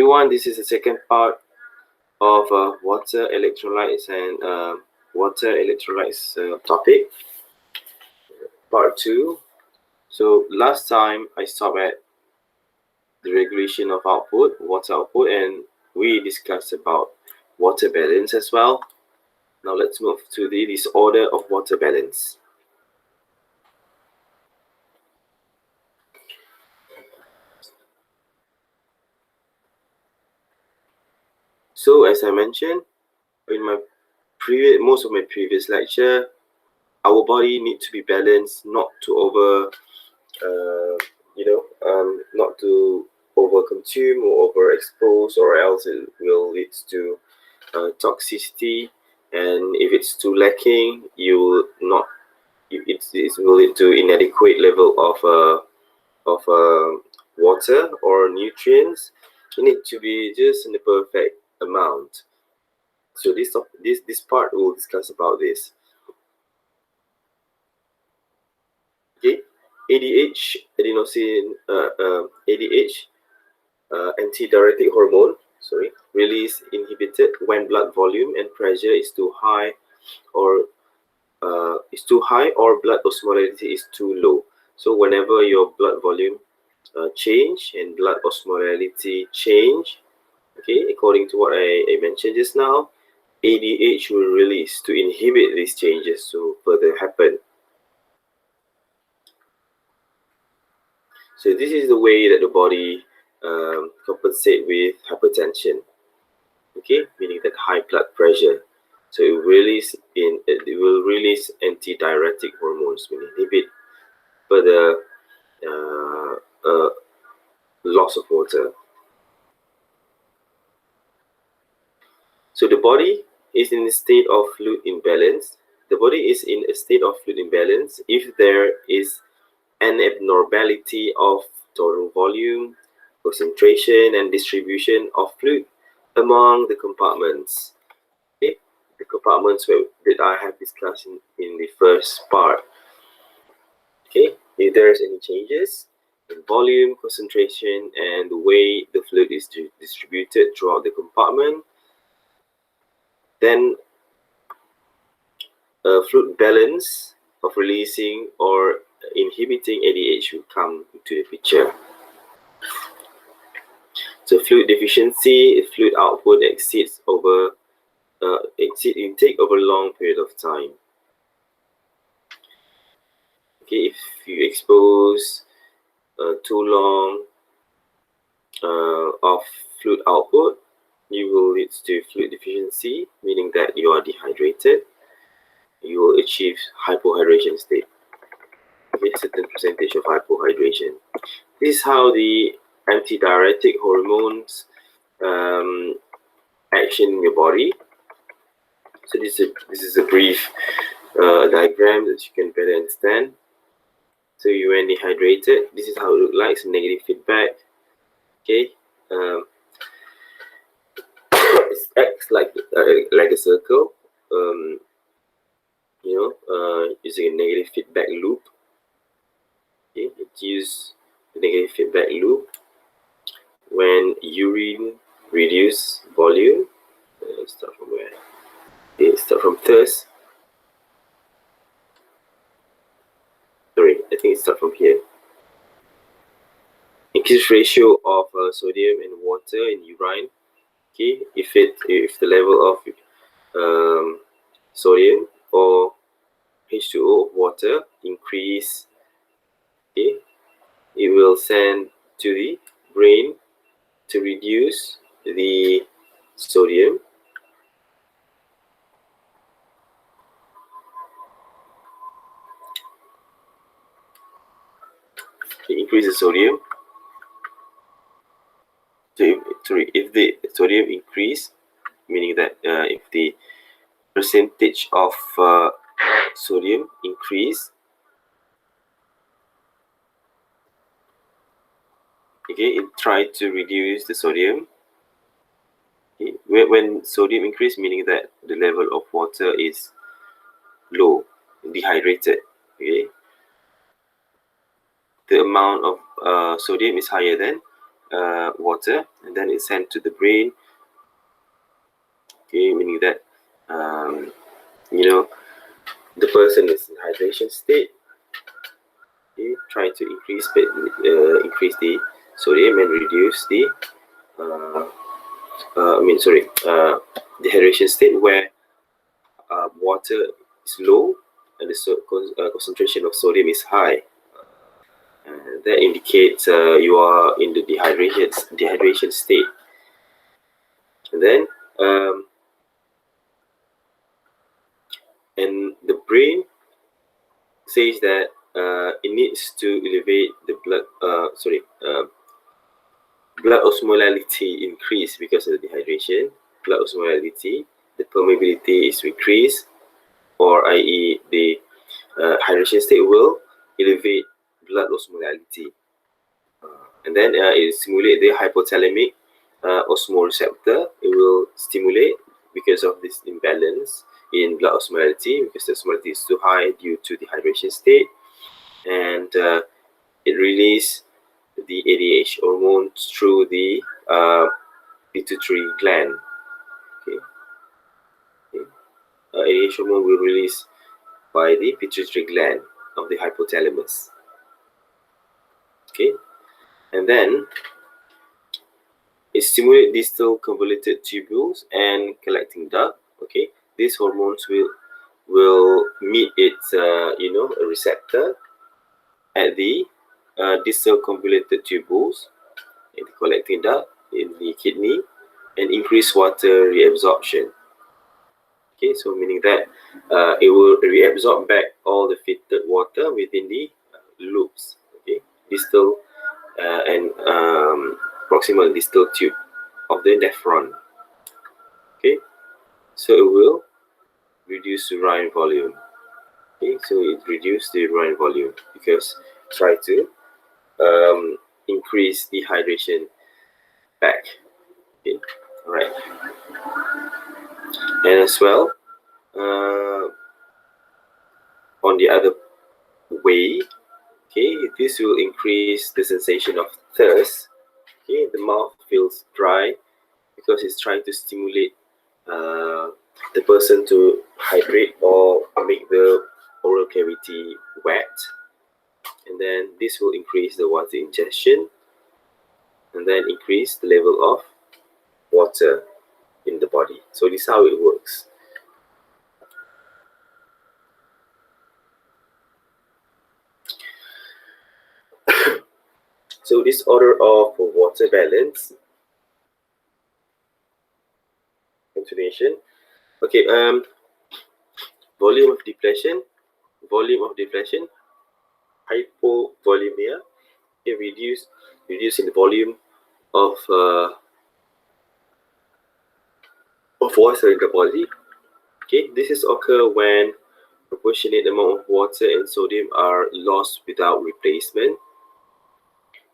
everyone, this is the second part of water electrolytes and water electrolytes topic, part 2. So last time I stopped at the regulation of output, water output, and we discussed about water balance as well. Now let's move to the disorder of water balance. So as I mentioned in my most of my previous lecture, our body needs to be balanced, not to not to over-consume or overexpose, or else it will lead to toxicity. And if it's too lacking, you will not. It will lead to inadequate level of water or nutrients. You need to be just in the perfect amount. So this part we'll discuss about this. Okay, ADH, antidiuretic hormone, release inhibited when blood volume and pressure is too high, or blood osmolality is too low. So whenever your blood volume change and blood osmolality change, okay, according to what I mentioned just now, ADH will release to inhibit these changes to further happen. So this is the way that the body compensate with hypertension, okay, meaning that high blood pressure. So it will release antidiuretic hormones, will inhibit further loss of water. So the body is in a state of fluid imbalance. The body is in a state of fluid imbalance if there is an abnormality of total volume, concentration, and distribution of fluid among the compartments. Okay? The compartments that I have discussed in the first part. Okay, if there is any changes in volume, concentration, and the way the fluid is distributed throughout the compartment, then a fluid balance of releasing or inhibiting ADH will come into the picture. So fluid deficiency, if fluid output exceeds intake over a long period of time. Okay, if you expose too long of fluid output, you will lead to fluid deficiency, meaning that you are dehydrated. You will achieve hypohydration state. Okay, certain percentage of hypohydration. This is how the antidiuretic hormones action in your body. So this is a brief diagram that you can better understand. So you when dehydrated, this is how it looks like. Some negative feedback. Okay, it acts like a circle. Using a negative feedback loop. Okay, it uses the negative feedback loop when urine reduce volume. Start from where? Okay, start from thirst. Sorry, I think it starts from here. Increased ratio of sodium and water in urine. Okay, if the level of sodium or H2O of water increase, okay, it will send to the brain to reduce the sodium. It increases sodium. So if the sodium increase, meaning that if the percentage of sodium increase, okay, it tried to reduce the sodium. Okay. When sodium increase, meaning that the level of water is low, dehydrated. Okay, the amount of sodium is higher than water, and then it's sent to the brain. Okay, meaning that the person is in hydration state. Okay, trying to increase the sodium and reduce the dehydration state, where water is low and the concentration of sodium is high. That indicates you are in the dehydration state. And then and the brain says that it needs to elevate the blood osmolality increase because of the dehydration. Blood osmolality, the permeability is increased, or i.e. the hydration state will elevate blood osmolality. And then it stimulate the hypothalamic osmoreceptor. It will stimulate because of this imbalance in blood osmolality, because the osmolality is too high due to the hydration state, and it releases the ADH hormone through the pituitary gland. Okay. ADH hormone will release by the pituitary gland of the hypothalamus. Okay, and then it stimulates distal convoluted tubules and collecting duct. Okay, these hormones will meet its a receptor at the distal convoluted tubules in the collecting duct in the kidney and increase water reabsorption. Okay, so meaning that it will reabsorb back all the filtered water within the loops. Okay, distal and proximal distal tube of the nephron. Okay, so it will reduce urine volume. Okay, so it reduces the urine volume because try to increase the hydration back. Okay, all right, and as well on the other way, okay, this will increase the sensation of thirst. Okay, the mouth feels dry because it's trying to stimulate the person to hydrate or make the oral cavity wet, and then this will increase the water ingestion and then increase the level of water in the body. So this is how it works. So this order of water balance, continuation. Okay, volume of depletion, hypovolemia. Okay, reduce in the volume of water in the body. Okay, this is occur when proportionate amount of water and sodium are lost without replacement,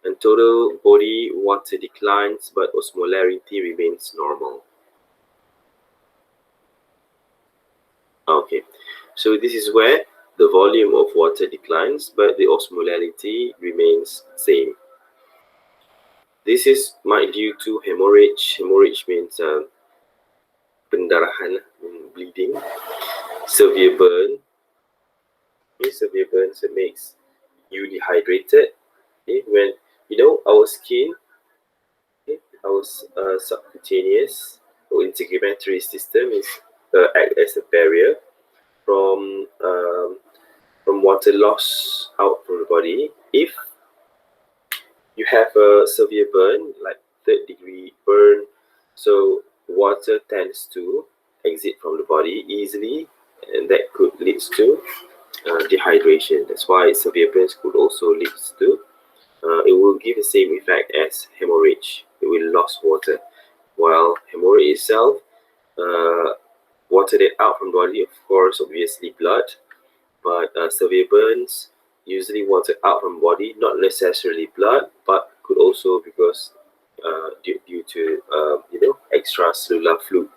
and total body water declines, but osmolarity remains normal. Okay, so this is where the volume of water declines, but the osmolarity remains same. This is might due to hemorrhage. Hemorrhage means pendarahan, bleeding, severe burn. Okay, severe burns makes you dehydrated. Okay, when our skin, okay, our subcutaneous or integumentary system is act as a barrier from water loss out from the body. If you have a severe burn, like 3rd-degree burn, so water tends to exit from the body easily, and that could lead to dehydration. That's why severe burns could also lead to it will give the same effect as hemorrhage. It will lose water, while hemorrhage itself water that out from the body, of course, obviously blood, but severe burns usually water out from body, not necessarily blood, but could also because due to extracellular fluid,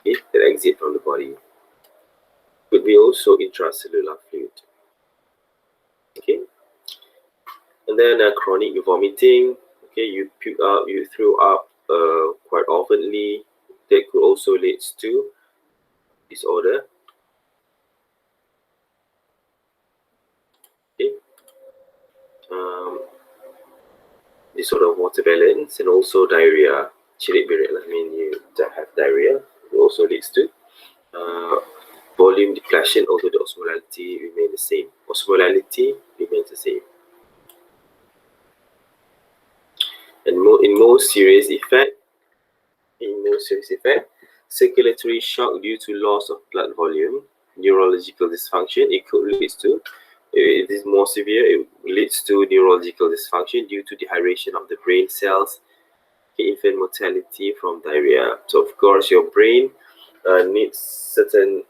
okay, that exit from the body. Could be also intracellular fluid. Okay, and then chronic vomiting. Okay, you puke out, you throw up quite oftenly. That could also lead to disorder. Okay, um, disorder of water balance, and also diarrhea. Cirit berat lah. I mean, you have diarrhea. It also leads to volume depletion, although the osmolality remains the same. Osmolality remains the same. And in most serious effect, circulatory shock due to loss of blood volume, neurological dysfunction, it could lead to, if it is more severe, it leads to neurological dysfunction due to dehydration of the brain cells, infant mortality from diarrhea. So of course your brain needs certain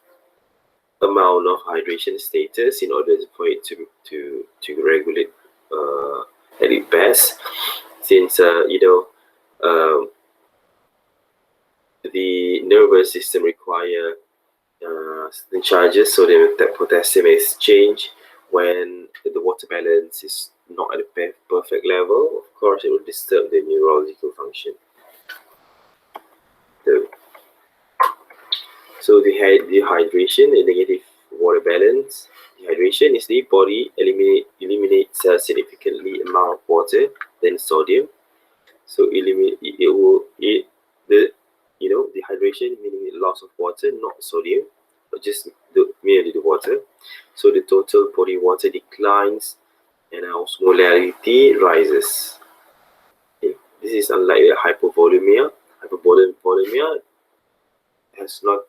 amount of hydration status in order for it to regulate at its best, since the nervous system require certain charges, so that potassium exchange when the water balance is not at a perfect level. Of course, it will disturb the neurological function. So the dehydration and negative water balance. Dehydration is the body eliminates a significantly amount of water than sodium. So dehydration meaning loss of water, not sodium, but just merely the water. So the total body water declines and osmolarity rises. Okay. This is unlike hypovolemia. Hypovolemia has not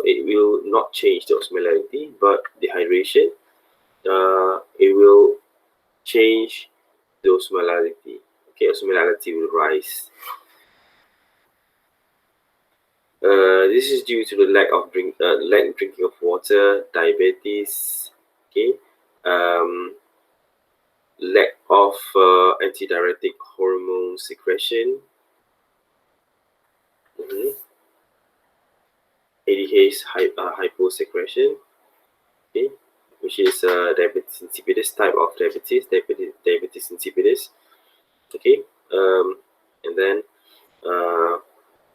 it will not change the osmolarity, but dehydration it will change the osmolarity. Okay, osmolarity will rise. This is due to the lack of drinking of water, diabetes, okay, lack of antidiuretic hormone secretion, ADH hyposecretion, okay, which is diabetes insipidus type of diabetes insipidus, okay, and then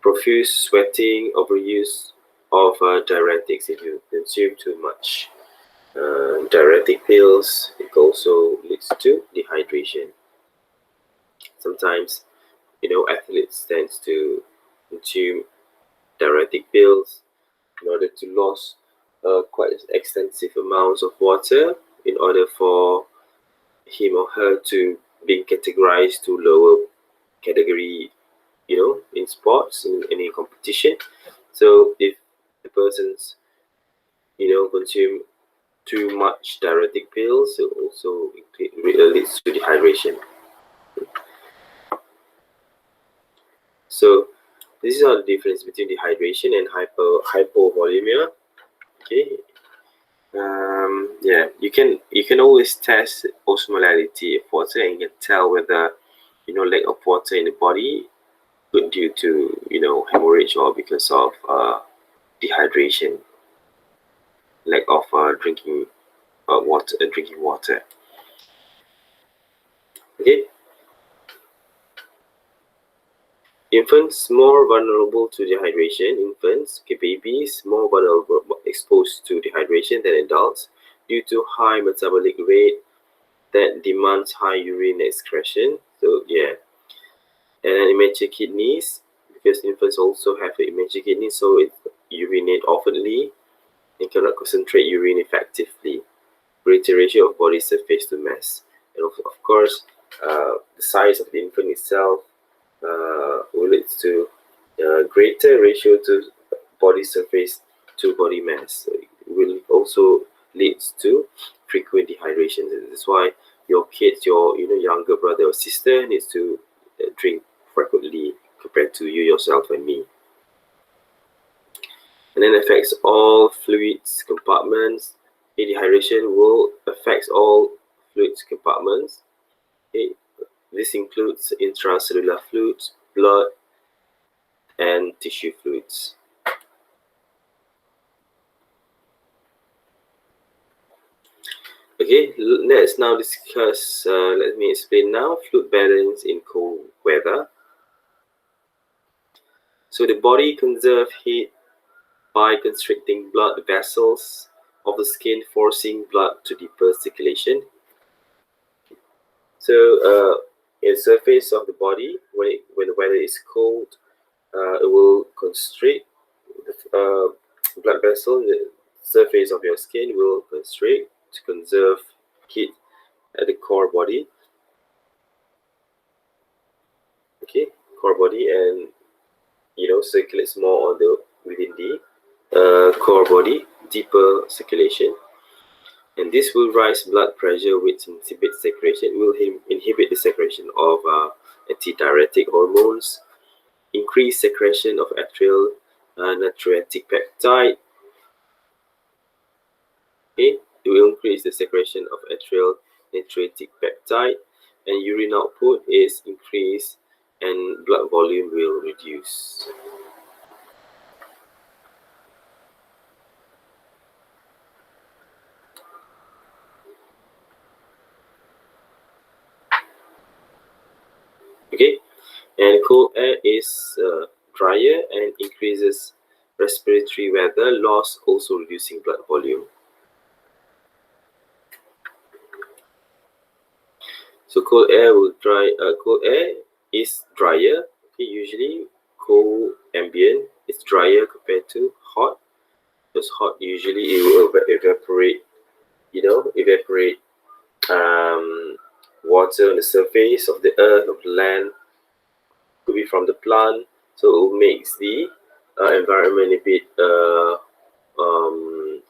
profuse sweating, overuse of diuretics. If you consume too much diuretic pills, it also leads to dehydration. Sometimes, athletes tend to consume diuretic pills in order to lose quite extensive amounts of water in order for him or her to be categorized to lower category, in sports, in any competition. So if the person's, consume too much diuretic pills, it also leads to dehydration. So this is the difference between dehydration and hypovolemia. Okay. Yeah, you can always test osmolarity of water, and you can tell whether lack of water in the body could due to hemorrhage or because of dehydration, lack of drinking water. Okay. Infants more vulnerable to dehydration. Infants, okay, babies, more vulnerable exposed to dehydration than adults due to high metabolic rate that demands high urine excretion. So yeah, and then immature kidneys, because infants also have immature kidneys, so it urinate oftenly and cannot concentrate urine effectively. Greater ratio of body surface to mass, and of course, the size of the infant itself will lead to greater ratio to body surface to body mass. So it will also lead to frequent dehydration. That's why your kids, your younger brother or sister needs to drink frequently compared to you yourself and me. And then affects all fluids compartments. Dehydration will affect all fluids compartments. Okay. This includes intracellular fluids, blood, and tissue fluids. Okay, let's now discuss, let me explain now, fluid balance in cold weather. So the body conserves heat by constricting blood vessels of the skin, forcing blood to deeper circulation. So in the surface of the body, when the weather is cold, it will constrict the blood vessel. The surface of your skin will constrict to conserve heat at the core body. Okay, core body, and circulates more on the within the core body, deeper circulation, and this will raise blood pressure, which inhibits secretion, will inhibit the secretion of antidiuretic hormones, increase secretion of atrial natriuretic peptide. Okay, it will increase the secretion of atrial natriuretic peptide, and urine output is increased, and blood volume will reduce. Okay, and cold air is drier and increases respiratory weather loss, also reducing blood volume. So cold air will dry. Cold air is drier. Okay, usually cold ambient is drier compared to hot. Because hot usually it will evaporate. Evaporate water on the surface of the earth, of the land, could be from the plant. So it makes the environment a bit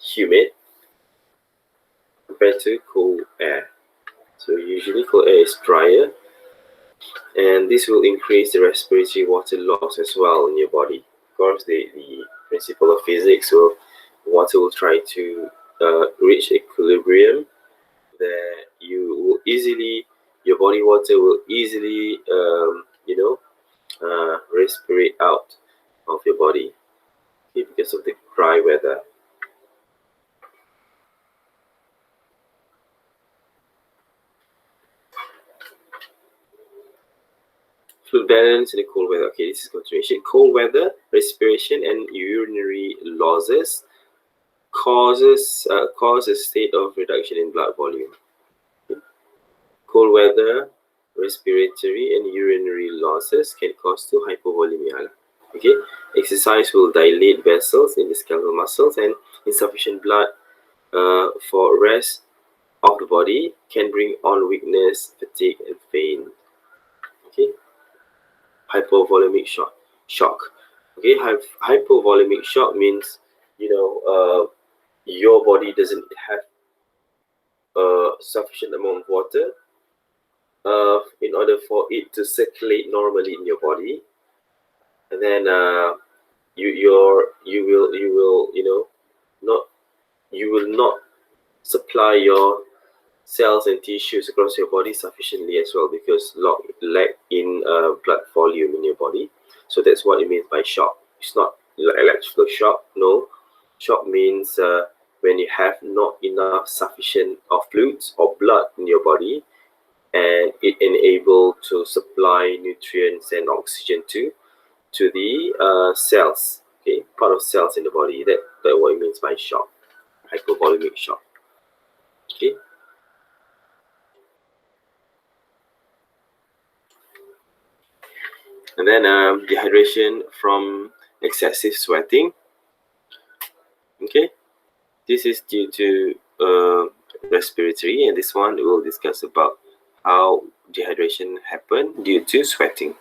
humid compared to cool air. So usually cold air is drier, and this will increase the respiratory water loss as well in your body. Of course, the principle of physics will water will try to reach equilibrium. That your body water will easily respirate out of your body, okay, because of the dry weather. Fluid balance in the cold weather. Okay, this is continuation. Cold weather, respiration and urinary losses cause a state of reduction in blood volume. Cold weather, respiratory and urinary losses can cause to hypovolemia. Okay, exercise will dilate vessels in the skeletal muscles, and insufficient blood for rest of the body can bring on weakness, fatigue, and pain. Okay, hypovolemic shock. Okay, hypovolemic shock means your body doesn't have a sufficient amount of water in order for it to circulate normally in your body, and then you will not supply your cells and tissues across your body sufficiently as well, because lack in blood volume in your body. So that's what it means by shock. It's not electrical shock. No, shock means when you have not enough sufficient of fluids or blood in your body, and it unable to supply nutrients and oxygen to the cells. Okay, part of cells in the body. That's what it means by shock, hypovolemic shock. Okay. And then dehydration from excessive sweating. Okay, this is due to respiratory, and this one we'll discuss about how dehydration happen due to sweating.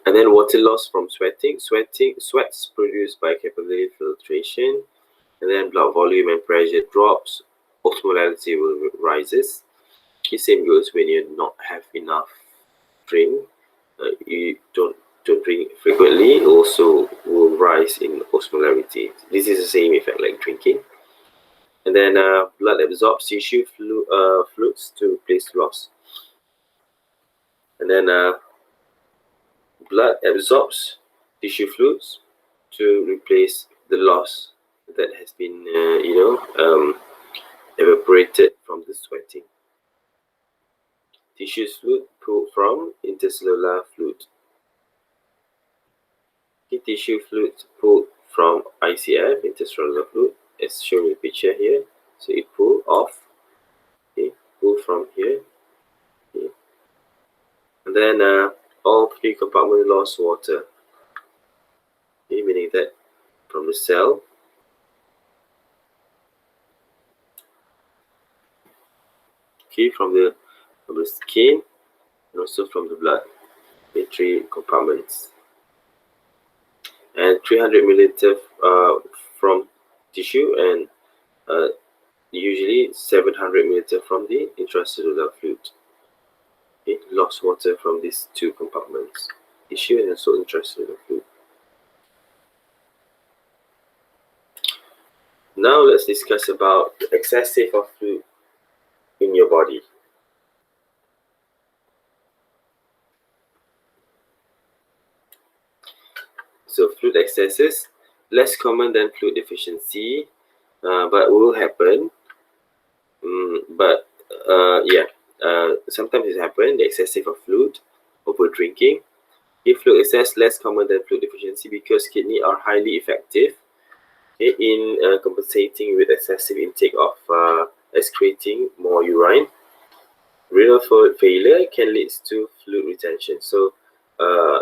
And then water loss from sweating. Sweats produced by capillary filtration, and then blood volume and pressure drops. Osmolality will rises. The same goes when you not have enough drink. You don't drink frequently, also will rise in osmolarity. This is the same effect like drinking. And then blood absorbs tissue fluids to replace loss. And then blood absorbs tissue fluids to replace the loss that has been, evaporated from the sweating. Tissue fluid pulled from intercellular fluid. Tissue fluid pulled from ICF, intercellular fluid, as shown in the picture here. So it pull off, okay, pull from here, okay. And then all three compartments lost water, okay, meaning that from the cell, okay, from the skin, and also from the blood, okay, three compartments. And 300 milliliter from tissue, and usually 700 milliliter from the intracellular fluid. Okay, lost water from these two compartments, tissue and also intracellular fluid. Now let's discuss about the excessive of fluid in your body. So fluid excesses, less common than fluid deficiency, but will happen. Sometimes it happens, the excessive of fluid, over drinking. If fluid excess, less common than fluid deficiency because kidney are highly effective in compensating with excessive intake of excreting more urine. Renal failure can lead to fluid retention. So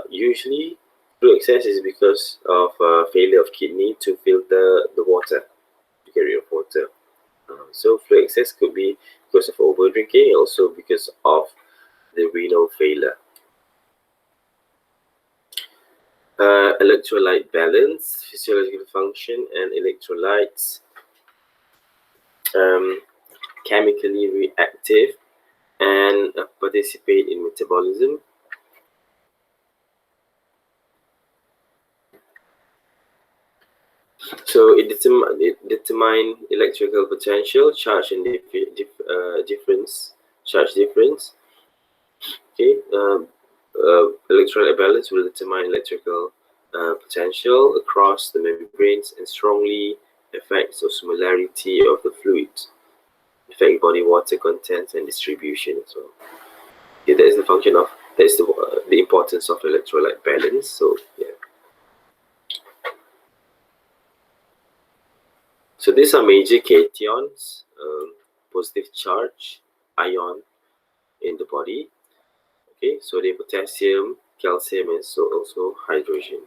usually fluid excess is because of failure of kidney to filter the water, to get rid of water. So fluid excess could be because of over drinking, also because of the renal failure. Electrolyte balance, physiological function, and electrolytes chemically reactive and participate in metabolism. So it determine electrical potential, charge and charge difference. Okay, electrolyte balance will determine electrical potential across the membranes and strongly affects osmolarity of the fluid, affect body water content and distribution as well. Yeah, that is the function of, that is the importance of electrolyte balance. So yeah. So these are major cations, positive charge, ion in the body. Okay, sodium, potassium, calcium, and so also hydrogen.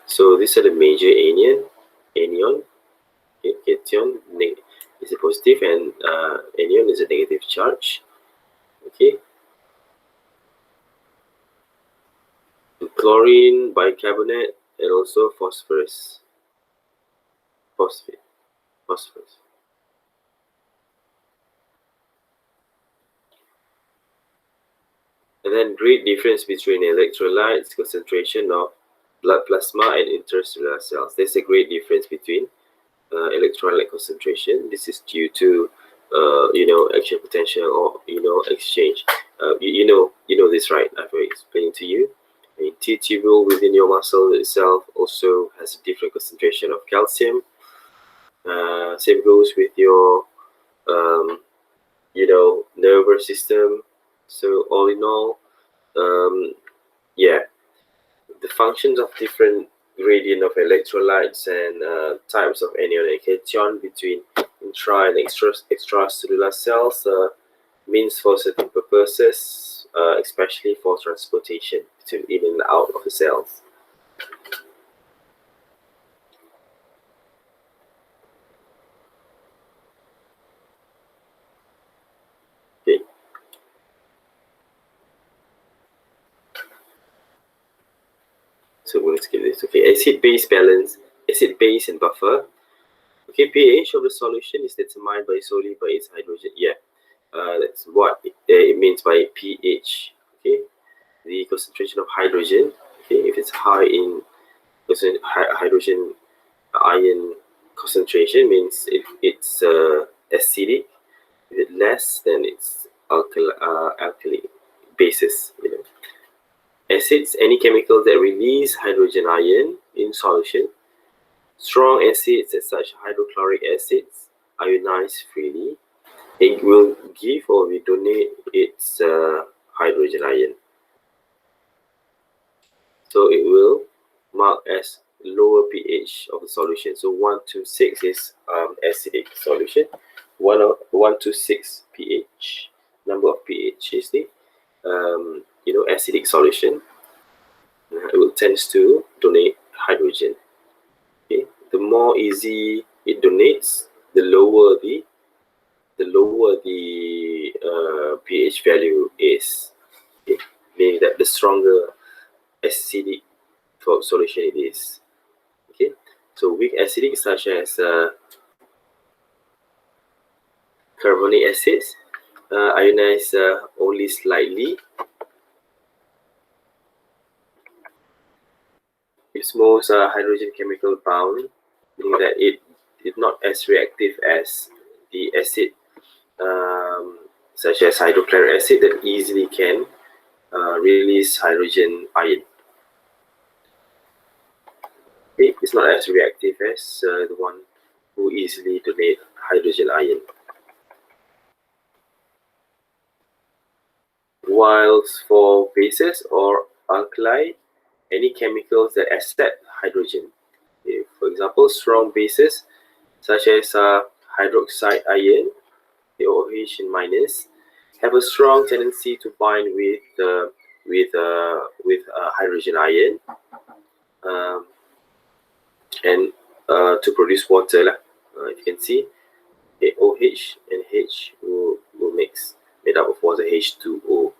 So these are the major anion. Okay, cation is a positive, and anion is a negative charge. Okay. Chlorine, bicarbonate, and also phosphorus. Phosphorus. And then great difference between electrolytes, concentration of blood plasma and intercellular cells. There's a great difference between electrolyte concentration. This is due to action potential or exchange. You know this, right? I've already explained to you. T-tubule within your muscle itself also has a different concentration of calcium. Same goes with your nervous system. So all in all, the functions of different gradient of electrolytes and types of anion and cation between intra and extracellular cells means for certain purposes, especially for transportation between in and out of the cells. Okay. So we'll skip this. Okay, acid-base balance, acid-base and buffer. Okay, pH of the solution is determined solely by its hydrogen. Yeah, that's what it means by pH. Okay, the concentration of hydrogen. Okay, if it's high in hydrogen ion concentration, means if it's acidic. If it's less, then it's alkali bases. acids, any chemicals that release hydrogen ion in solution. Strong acids, such as hydrochloric acids, ionize freely. It will give or we donate its hydrogen ion. So it will mark as lower pH of the solution. So 1 to 6 is acidic solution. 1 to 6 pH, number of pH is the acidic solution. It will tends to donate hydrogen. Okay, the more easy it donates, the lower the pH value is. Okay, meaning that the stronger acidic solution it is. Okay, so weak acidic such as carbonic acids ionize only slightly. It's most hydrogen chemical bound, meaning that it is not as reactive as the acid, such as hydrochloric acid, that easily can release hydrogen ion. It's not as reactive as the one who easily donate hydrogen ion. Whilst for bases or alkali, any chemicals that accept hydrogen. For example, strong bases such as hydroxide ion, the OH minus, have a strong tendency to bind with hydrogen ion and to produce water. If you can see, OH and H will mix, made up of water, H2O.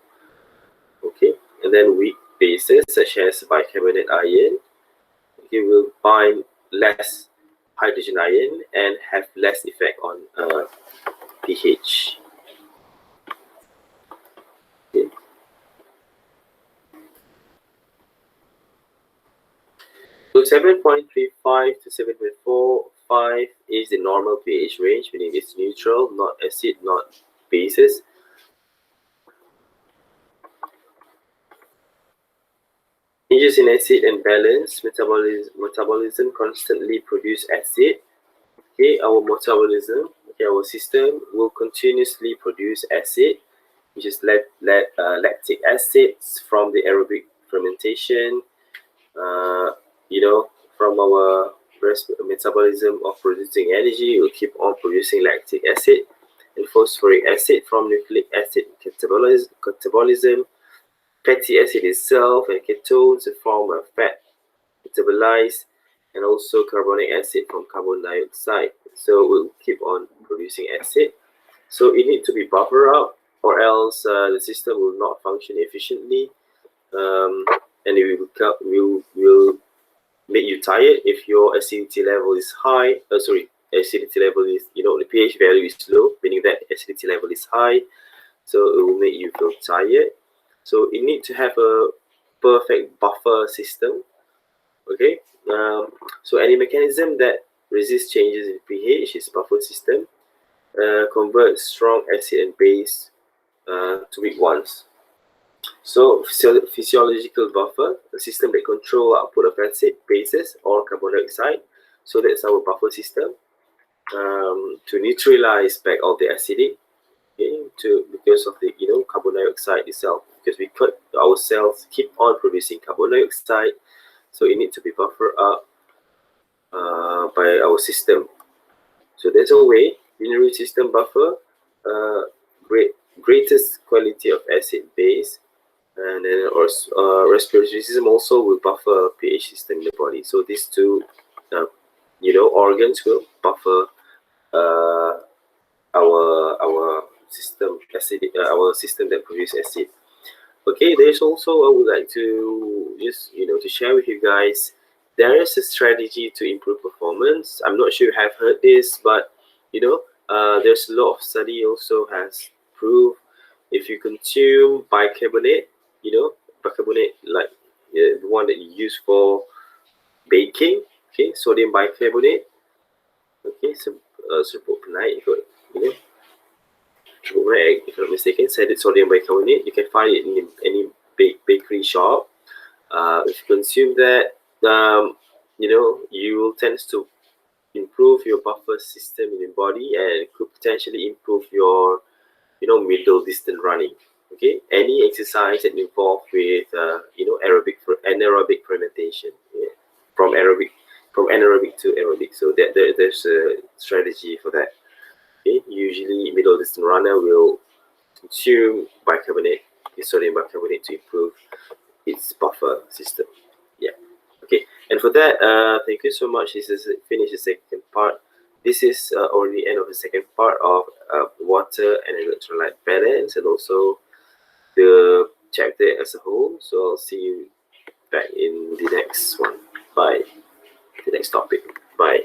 Okay, and then weak bases such as bicarbonate ion, okay, will bind less hydrogen ion and have less effect on pH. Okay. So 7.35 to 7.45 is the normal pH range, meaning it's neutral, not acid, not bases. Changes in acid and balance, metabolism constantly produce acid. Okay, our metabolism, okay, our system will continuously produce acid, which is lactic acids from the aerobic fermentation. From our metabolism of producing energy, we'll keep on producing lactic acid and phosphoric acid from nucleic acid catabolism. Fatty acid itself and ketones form a fat metabolized, and also carbonic acid from carbon dioxide. So we'll keep on producing acid. So it needs to be buffered out, or else the system will not function efficiently, and it will make you tired if your acidity level is high. Acidity level is, the pH value is low, meaning that acidity level is high. So it will make you feel tired. So you need to have a perfect buffer system. Okay, so any mechanism that resists changes in pH is buffer system. Converts strong acid and base to weak ones. So physiological buffer, a system that control output of acid, bases, or carbon dioxide. So that's our buffer system, to neutralize back all the acidic, because of the carbon dioxide itself, because our cells keep on producing carbon dioxide, so it needs to be buffered up by our system. So there's a way binary system buffer greatest quality of acid base, and then respiratory system also will buffer pH system in the body. So these two organs will buffer our system acid, our system that produces acid. Okay, there's also, I would like to just to share with you guys, there is a strategy to improve performance. I'm not sure you have heard this, but there's a lot of study also has proved if you consume bicarbonate, bicarbonate like the one that you use for baking, okay, sodium bicarbonate, okay, so propionate, if I'm not mistaken, sodium bicarbonate. You can find it in any bakery shop. If you consume that, you will tend to improve your buffer system in your body, and could potentially improve your middle distance running. Okay, any exercise that involved with anaerobic fermentation, yeah, from anaerobic to aerobic. So there's a strategy for that. Okay, usually middle distance runner will consume bicarbonate, sodium bicarbonate, to improve its buffer system. Yeah. Okay. And for that, thank you so much. This is finish the second part. This is already end of the second part of water and electrolyte balance, and also the chapter as a whole. So I'll see you back in the next one. Bye. The next topic. Bye.